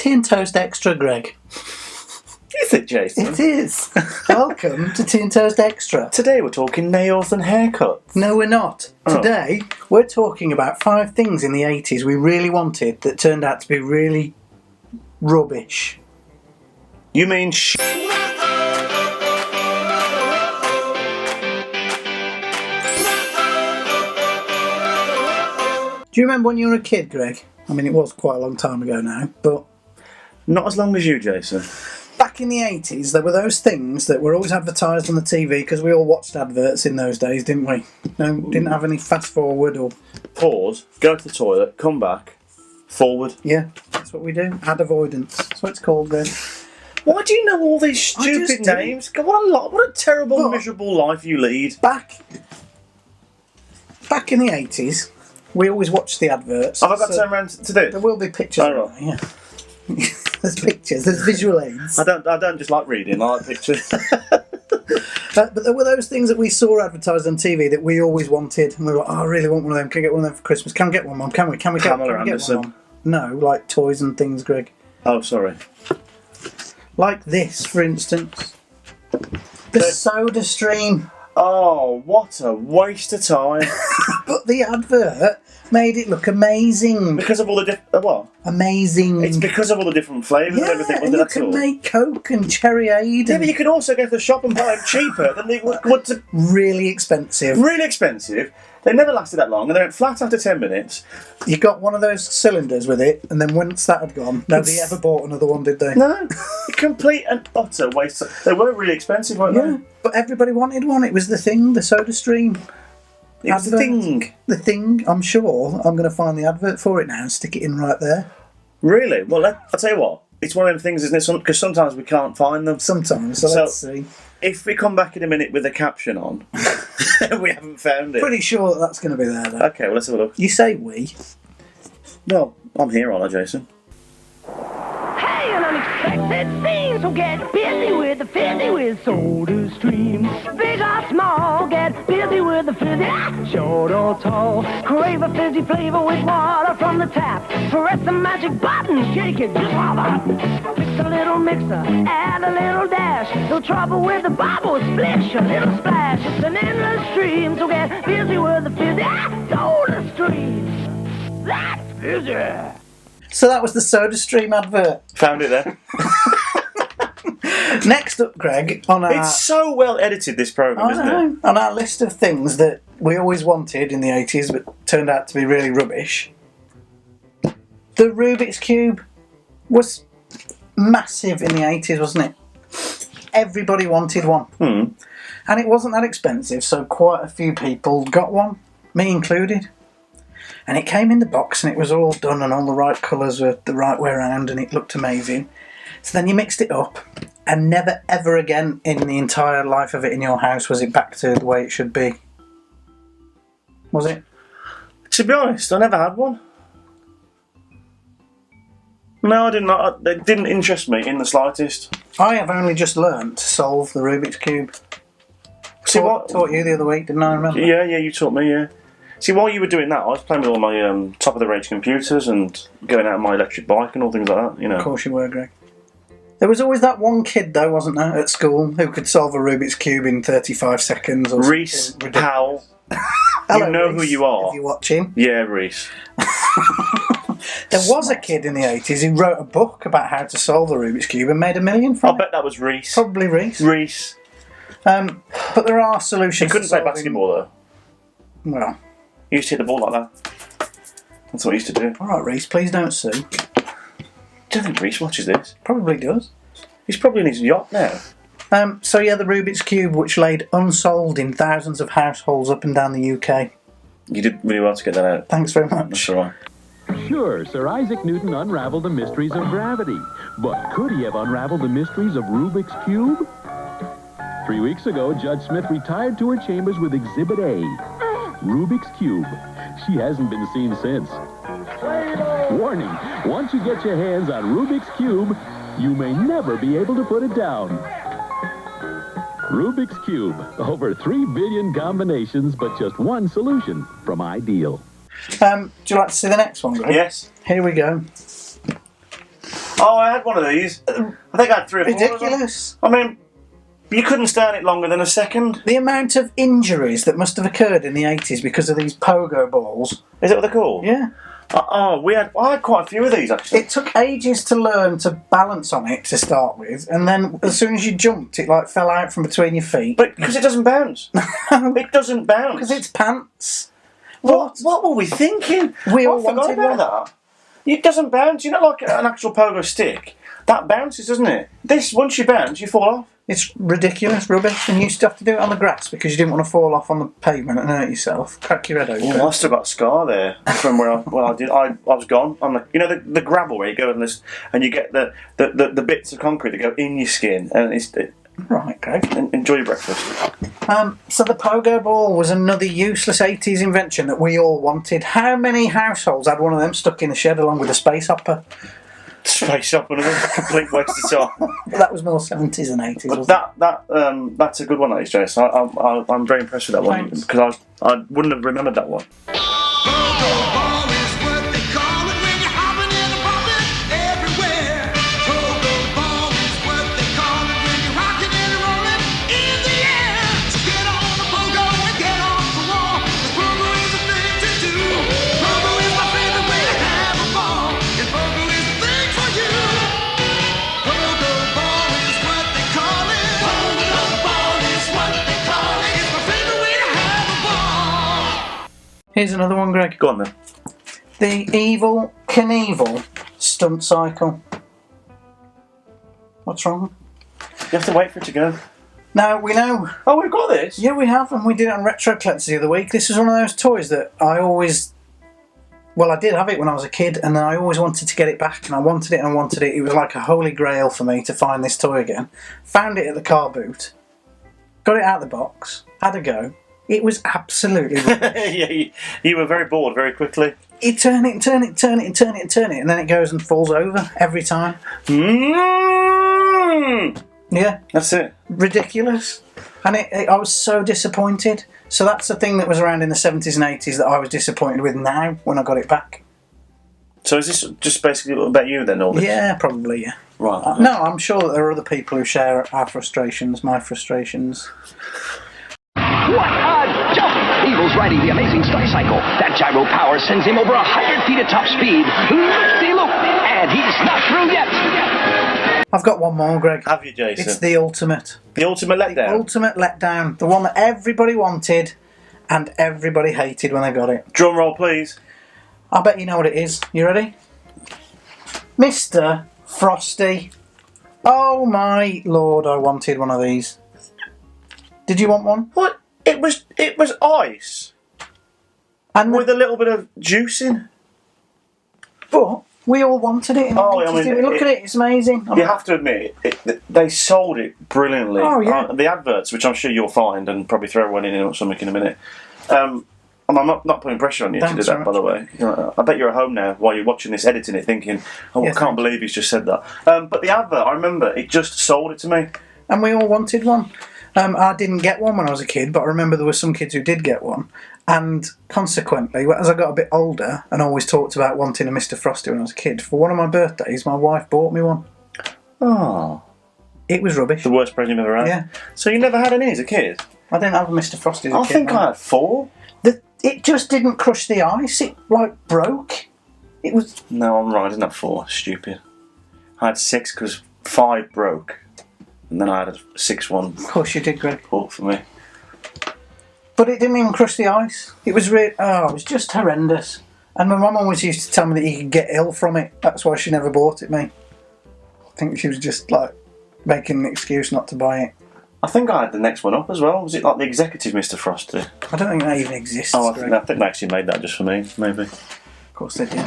Tea and Toast Extra, Greg. Is it, Jason? It is. Welcome to Tea and Toast Extra. Today we're talking nails and haircuts. No, we're not. Today, we're talking about 5 things in the 80s we really wanted that turned out to be really rubbish. You mean Do you remember when you were a kid, Greg? I mean, it was quite a long time ago now, but... Not as long as you, Jason. Back in the 80s, there were those things that were always advertised on the TV, because we all watched adverts in those days, didn't we? No, didn't have any fast forward or... Pause, go to the toilet, come back, forward. Yeah, that's what we do. Ad avoidance. That's what it's called, Greg. Why do you know all these stupid names? God, what a terrible, miserable life you lead. Back in the 80s, we always watched the adverts. Have I got to turn around to do it? There will be pictures. Oh, right. Yeah. There's pictures. There's visual aids. I don't just like reading. I like pictures. But there were those things that we saw advertised on TV that we always wanted, and we were like, "Oh, I really want one of them. Can I get one of them for Christmas? Can we get one, Mum? Can we get one?" No, like toys and things, Greg. Oh, sorry. Like this, for instance. The SodaStream. Oh, what a waste of time. But the advert made it look amazing. Because of all the different... what? Amazing. It's because of all the different flavours and everything. And you can make Coke and Cherryade. Yeah, but you can also go to the shop and buy them cheaper than they would to... Really expensive. Really expensive. They never lasted that long, and they went flat after 10 minutes. You got one of those cylinders with it, and then once that had gone, nobody ever bought another one, did they? No. Complete and utter waste. They were really expensive, weren't they? But everybody wanted one. It was the thing, the SodaStream. It was the thing. The thing, I'm sure. I'm going to find the advert for it now and stick it in right there. Really? Well, I'll tell you what. It's one of them things, isn't it? Because sometimes we can't find them. Sometimes, so let's see. If we come back in a minute with a caption on, we haven't found it. Pretty sure that's going to be there, though. Okay, well, let's have a look. You say we? Well, I'm here, aren't I, Jason? Hey, an unexpected scene, so get busy with the fizzy with SodaStream. Big or small, get busy with the fizzy, short or tall. Crave a fizzy flavor with water from the tap. Press the magic button, shake it just like that. Mix a little mixer, add a little dash. No trouble with the bubble, splish a little splash. It's an endless stream, so get busy with the fizzy, SodaStream. That's fizzy. So that was the SodaStream advert. Found it there. Next up, Greg, on our... It's so well edited, this programme, isn't it? On our list of things that we always wanted in the 80s but turned out to be really rubbish, the Rubiks Cube was massive in the 80s, wasn't it? Everybody wanted one. And it wasn't that expensive, so quite a few people got one, me included. And it came in the box and it was all done and all the right colours were the right way around and it looked amazing. So then you mixed it up and never ever again in the entire life of it in your house was it back to the way it should be. Was it? To be honest, I never had one. No, I didn't. It didn't interest me in the slightest. I have only just learnt to solve the Rubiks Cube. See what? Taught you the other week, didn't I remember? Yeah, you taught me, yeah. See, while you were doing that, I was playing with all my top-of-the-range computers and going out on my electric bike and all things like that, you know. Of course you were, Greg. There was always that one kid, though, wasn't there, at school, who could solve a Rubik's Cube in 35 seconds or Reese Powell. Hello, you know Reese, who you are. If you're watching. Yeah, Reese. There was a kid in the 80s who wrote a book about how to solve the Rubik's Cube and made $1 million from it. I bet that was Reese. Probably Reese. Reese. But there are solutions. He couldn't play basketball, though. Well... He used to hit the ball like that. That's what he used to do. Alright, Reese, please don't sue. Do you think Reese watches this? Probably does. He's probably in his yacht now. So yeah, the Rubik's Cube, which laid unsolved in thousands of households up and down the UK. You did really well to get that out. Thanks very much. That's alright. Sure, Sir Isaac Newton unraveled the mysteries of gravity. But could he have unraveled the mysteries of Rubik's Cube? 3 weeks ago, Judge Smith retired to her chambers with Exhibit A. Rubik's Cube. She hasn't been seen since. Warning, once you get your hands on Rubik's Cube, you may never be able to put it down. Rubik's Cube. Over 3 billion combinations, but just one solution from Ideal. Do you like to see the next one, Greg? Yes. Here we go. Oh, I had one of these. I think I had 3 or 4 of them. Ridiculous. I mean, you couldn't stand it longer than a second. The amount of injuries that must have occurred in the 80s because of these pogo balls. Is that what they're called? Yeah. I had quite a few of these actually. It took ages to learn to balance on it to start with, and then as soon as you jumped, it like fell out from between your feet. But because it doesn't bounce. It doesn't bounce. Because it's pants. What were we thinking? We all I forgot wanted about one. that. It doesn't bounce. You know, like an actual pogo stick. That bounces, doesn't it? This, once you bounce, you fall off. It's ridiculous, rubbish, and you used to have to do it on the grass because you didn't want to fall off on the pavement and hurt yourself, crack your head open. Oh, I still got a scar there from where I was gone. On the gravel where you go and you get the bits of concrete that go in your skin, and Right, Greg. enjoy your breakfast. So the pogo ball was another useless 80s invention that we all wanted. How many households had one of them stuck in the shed along with a space hopper? Space up, another complete waste of time. But that was more 70s than 80s, But wasn't that's a good one, that is, Jace. I'm very impressed with that one Thanks. because I wouldn't have remembered that one. Pogo ball is what they call it when you're hopping and bumping everywhere. Pogo ball is what they call it when you're rocking and rolling in the air. So get on the pogo and get off the wall. The pogo is the thing to do. Pogo is my favorite way to have a ball. And pogo is the thing for you. Pogo ball is what they call it. Pogo ball is what they call it. It's my favorite way to have a ball. it? Here's another one, Greg. Go on then. The evil Knievel stunt cycle. What's wrong? You have to wait for it to go. Now, we know. Oh, we've got this. Yeah, we have, and we did it on Retro Collectors the other week. This is one of those toys that I always... Well, I did have it when I was a kid, and I always wanted to get it back, and I wanted it and I wanted it. It was like a holy grail for me to find this toy again. Found it at the car boot. Got it out of the box. Had a go. It was absolutely... Yeah, you were very bored very quickly. You turn it and turn it and turn it and turn it and turn it, and then it goes and falls over every time. Yeah. That's it. Ridiculous. And I was so disappointed. So that's the thing that was around in the 70s and 80s that I was disappointed with now when I got it back. So is this just basically about you then, all this? Yeah, probably, yeah. Right. No, I'm sure that there are other people who share our frustrations, my frustrations. What a jump! Knievel's riding the amazing Star-Cycle. That gyro power sends him over 100 feet at top speed. Loop-de-loop! And he's not through yet! I've got one more, Greg. Have you, Jason? It's the ultimate. The ultimate letdown. Ultimate letdown. The one that everybody wanted and everybody hated when they got it. Drum roll, please. I bet you know what it is. You ready? Mr. Frosty. Oh my lord, I wanted one of these. Did you want one? What? It was ice And with a little bit of juice in. but we all wanted it. Oh, I mean, look at it. It's amazing. You have to admit, they sold it brilliantly. Oh, yeah. The adverts, which I'm sure you'll find and probably throw one in or something in a minute. And I'm not putting pressure on you to do Thanks that, very by the way. You know, I bet you're at home now while you're watching this, editing it, thinking, "Oh, Yes, I can't believe he's just said that." But the advert, I remember, it just sold it to me. And we all wanted one. I didn't get one when I was a kid, but I remember there were some kids who did get one. And consequently, as I got a bit older and always talked about wanting a Mr. Frosty when I was a kid, for one of my birthdays, my wife bought me one. Oh, It was rubbish. the worst present you've ever had. Yeah. So you never had any as a kid? I didn't have a Mr. Frosty as a I kid. think no. I had 4. It just didn't crush the ice. It, like, broke. It was... No, I'm right. I didn't have 4. Stupid. I had 6 because 5 broke. And then I had a 6th one Of course you did, Greg. bought for me. But it didn't even crush the ice. It was it was just horrendous. And my mum always used to tell me that you could get ill from it. That's why she never bought it me. I think she was just like making an excuse not to buy it. I think I had the next one up as well. Was it like the executive Mr. Frosty? I don't think that even exists. Oh, I Greg. think they actually made that just for me, maybe. Of course they did.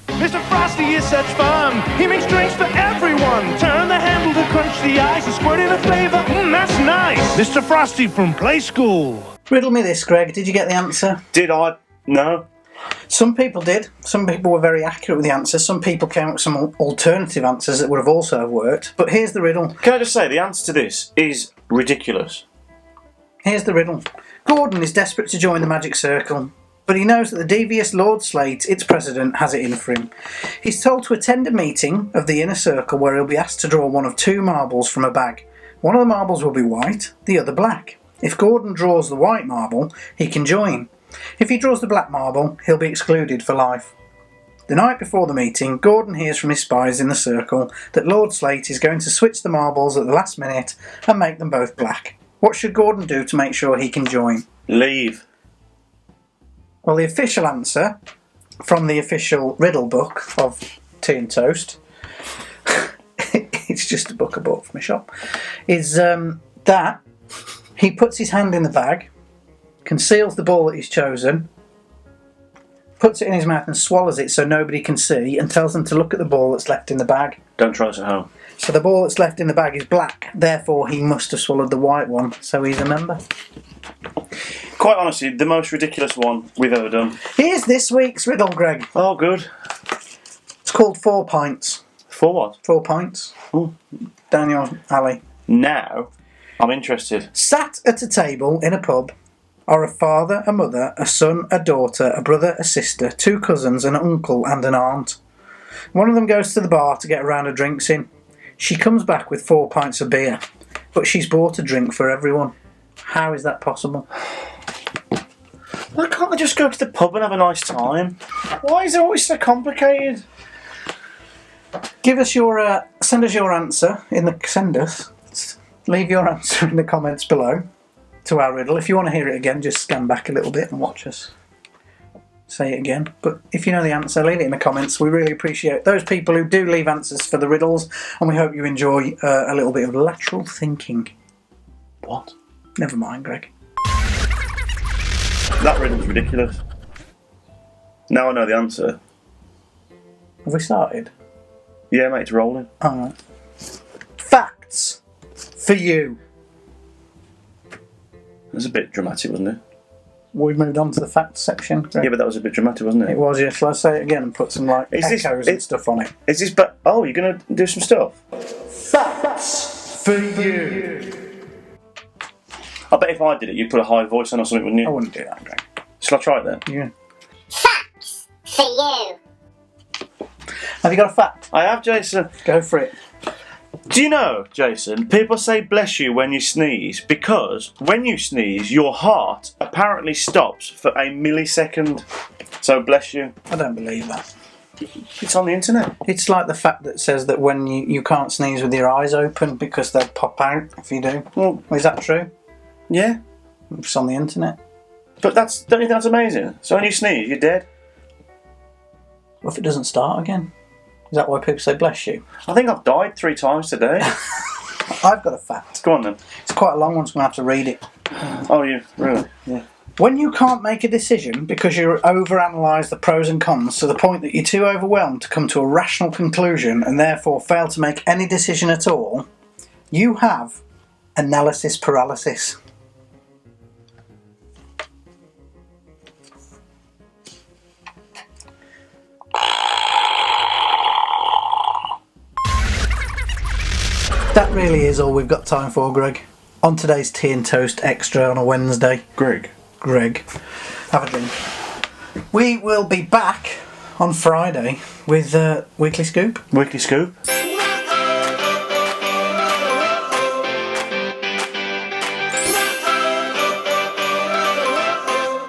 Mr. Frosty is such fun. He makes drinks for everyone. Turn the handle to crunch the ice and squirt in a flavor. That's nice. Mr. Frosty from Play School. Riddle me this, Greg. Did you get the answer? Did I? No. Some people did. Some people were very accurate with the answers. Some people came up with some alternative answers that would have also have worked. But here's the riddle. Can I just say, the answer to this is ridiculous. Here's the riddle. Gordon is desperate to join the magic circle. but he knows that the devious Lord Slate, its president, has it in for him. He's told to attend a meeting of the inner circle where he'll be asked to draw one of 2 marbles from a bag. One of the marbles will be white, the other black. If Gordon draws the white marble, he can join. If he draws the black marble, he'll be excluded for life. The night before the meeting, Gordon hears from his spies in the circle that Lord Slate is going to switch the marbles at the last minute and make them both black. What should Gordon do to make sure he can join? Leave. Well, the official answer from the official riddle book of Tea and Toast, it's just a book I bought from a shop, is that he puts his hand in the bag, conceals the ball that he's chosen, puts it in his mouth and swallows it so nobody can see, and tells them to look at the ball that's left in the bag. Don't try this at home. So the ball that's left in the bag is black, therefore he must have swallowed the white one, so he's a member. Quite honestly, the most ridiculous one we've ever done. Here's this week's riddle, Greg. Oh, good. It's called 4 pints. 4 what? 4 pints. Ooh. Down your alley. Now, I'm interested. Sat at a table in a pub are a father, a mother, a son, a daughter, a brother, a sister, 2 cousins, an uncle and an aunt. One of them goes to the bar to get a round of drinks in. She comes back with 4 pints of beer, but she's bought a drink for everyone. How is that possible? Why can't they just go to the pub and have a nice time? Why is it always so complicated? Give us your, send us your answer in the, leave your answer in the comments below to our riddle. If you want to hear it again, just scan back a little bit and watch us say it again. But if you know the answer, leave it in the comments. We really appreciate those people who do leave answers for the riddles, and we hope you enjoy a little bit of lateral thinking. What? Never mind, Greg. That riddle's ridiculous. Now I know the answer. Have we started? Yeah, mate, it's rolling. Alright. Facts for you. It was a bit dramatic, wasn't it? We've moved on to the facts section. Greg. Yeah, but that was a bit dramatic, wasn't It it? was, yeah. Shall I say it again and put some echoes and stuff on it? Is this? But oh, you're gonna do some stuff. Facts for you. I bet if I did it, you'd put a high voice on or something, wouldn't you? I wouldn't do that, Greg. Shall I try it then? Yeah. Facts for you. Have you got a fact? I have, Jason. Go for it. Do you know, Jason, people say bless you when you sneeze because when you sneeze, your heart apparently stops for a millisecond. So bless you. I don't believe that. It's on the internet. It's like the fact that says that when you can't sneeze with your eyes open because they'll pop out if you do. Well, Is that true? yeah. It's on the internet. But don't you think that's amazing? So when you sneeze, you're dead. What if it doesn't start again? Is that why people say bless you? I think I've died 3 times today. I've got a fact. Go on then. It's quite a long one, so I'm going to have to read it. Oh, you really? Yeah. When you can't make a decision because you overanalyse the pros and cons to the point that you're too overwhelmed to come to a rational conclusion and therefore fail to make any decision at all, you have analysis paralysis. That really is all we've got time for, Greg. On today's Tea and Toast Extra on a Wednesday. Greg. Have a drink. We will be back on Friday with Weekly Scoop. Weekly Scoop.